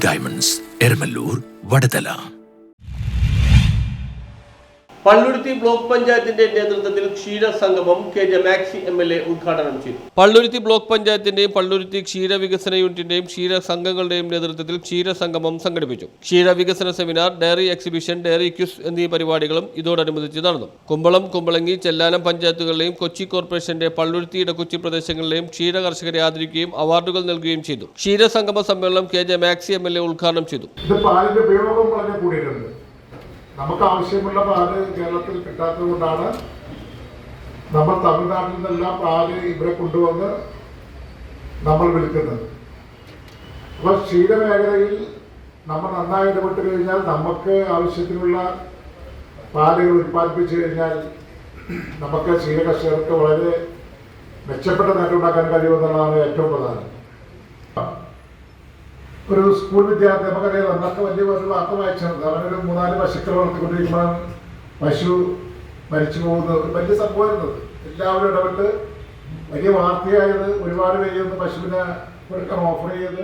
Diamonds, Eramallur, Vadathala. Palluruthy block പഞ്ചായത്തിന്റെ നേതൃത്വത്തിൽ ക്ഷീരസംഗമം KJ. Maxi MLA. ഉദ്ഘാടനം ചെയ്തു. പള്ളുരുത്തി ബ്ലോക്ക് പഞ്ചായത്തിന്റെയും പള്ളുരുത്തി ക്ഷീരവികസന യൂണിറ്റിന്റെയും ക്ഷീരസംഘങ്ങളുടെയും നേതൃത്വത്തിൽ ക്ഷീരസംഗമം സംഘടിപ്പിച്ചു. ക്ഷീരവികസന seminar, dairy exhibition, dairy quiz എന്നീ പരിപാടികളും ഇതോടനുബന്ധിച്ച് നടന്നു. കുമ്പളം, കുമ്പളങ്ങി, ചെല്ലാനം പഞ്ചായത്തുകളിലെയും കൊച്ചി കോർപ്പറേഷന്റെ പള്ളുരുത്തി ഇടക്കൊച്ചി പ്രദേശങ്ങളിലെയും ക്ഷീര കർഷകരെ ആദരിക്കുകയും അവാർഡുകൾ നൽകുകയും ചെയ്തു. ക്ഷീരസംഗമ സമ്മേളനം കെ.ജെ. Maxi MLA. ഉദ്ഘാടനം ചെയ്തു. നമുക്ക് ആവശ്യമുള്ള പാല് കേരളത്തിൽ കിട്ടാത്തത് കൊണ്ടാണ് നമ്മൾ തമിഴ്നാട്ടിൽ നിന്നെല്ലാം പാല് ഇവിടെ കൊണ്ടുവന്ന് നമ്മൾ വിൽക്കുന്നത്. അപ്പോൾ ക്ഷീരമേഖലയിൽ നമ്മൾ നന്നായി ഇടപെട്ട് കഴിഞ്ഞാൽ നമുക്ക് ആവശ്യത്തിനുള്ള പാലുകൾ ഉൽപ്പാദിപ്പിച്ചു കഴിഞ്ഞാൽ നമുക്ക് ക്ഷീര കർഷകർക്ക് വളരെ മെച്ചപ്പെട്ട നേട്ടമുണ്ടാക്കാൻ കഴിയുമെന്നുള്ളതാണ് ഏറ്റവും പ്രധാനം. ഒരു സ്കൂൾ വിദ്യാർത്ഥി നമുക്കറിയാം, നമ്മളൊക്കെ വലിയ ഒരു വാർത്ത വായിച്ചത് അവനൊരു 3-4 പശുക്കളെ വളർത്തിക്കൊണ്ടിരിക്കുമ്പോഴാണ് പശു മരിച്ചു പോകുന്നത്. വലിയ സംഭവമായിരുന്നത്. എല്ലാവരും ഇടപെട്ട് വലിയ വാർത്തയായത്. ഒരുപാട് പേര് ഒന്ന് പശുവിനെ കൊടുക്കാൻ ഓഫർ ചെയ്ത്.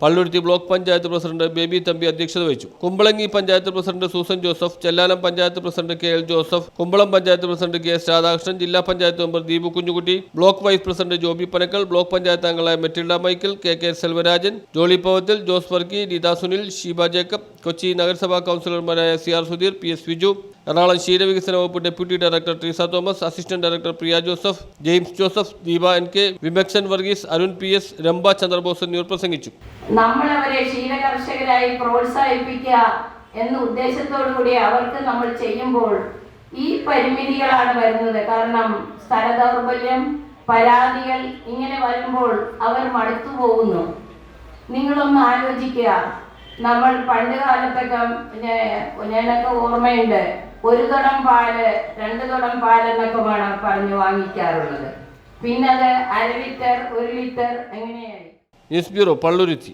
പള്ളുരുത്തി ബ്ലോക്ക് പഞ്ചായത്ത് പ്രസിഡന്റ് ബേബി തമ്പി അധ്യക്ഷത വഹിച്ചു. Kumbalangi panchayat president Susan Joseph, Chellanam panchayat president K L. Joseph, Kumbalam panchayat president K S. Radhakrishnan, ജില്ലാ panchayat member Deepu Kunjukutty, block vice president Joby Panackal, block panchayat അംഗങ്ങളായ മെറ്റിൽഡ മൈക്കിൾ, കെ.കെ. സെൽവരാജൻ, ജോളി പവത്തിൽ, ജോസ് വർക്കി, രീത സുനിൽ, ഷീബ ജേക്കബ്, കൊച്ചി നഗരസഭാ കൗൺസിലർമാരായ സി.ആർ. സുധീർ, പി.എസ്. വിജു, എറണാകുളം ക്ഷീരവികസന വകുപ്പ് deputy director Treesa Thomas, assistant director Priya Joseph, James Joseph, Deepa N.K.., വിമക്സൻ Varghese, Arun PS., രംഭ ചന്ദ്രബോസ് എന്നിവർ പ്രസംഗിച്ചു. നമ്മളവരെ ക്ഷീരകർഷകരായി പ്രോത്സാഹിപ്പിക്കുക എന്ന ഉദ്ദേശത്തോടു കൂടി അവർക്ക് നമ്മൾ ചെയ്യുമ്പോൾ ഈ പരിമിതികളാണ് വരുന്നത്. കാരണം സ്ഥല ദൗർബല്യം, പരാതികൾ ഇങ്ങനെ വരുമ്പോൾ അവർ മടുത്തു പോകുന്നു. നിങ്ങളൊന്ന് ആലോചിക്കുക. നമ്മൾ പണ്ട് കാലത്തൊക്കെ ഞാനൊക്കെ ഓർമ്മയുണ്ട്, 1 തുടം പാല് 2 തുടം പാലെന്നൊക്കെ പറഞ്ഞു വാങ്ങിക്കാറുള്ളത്. പിന്നെ അത് 1/2 ലിറ്റർ 1 ലിറ്റർ എങ്ങനെയായി. News bureau, Palluruthy.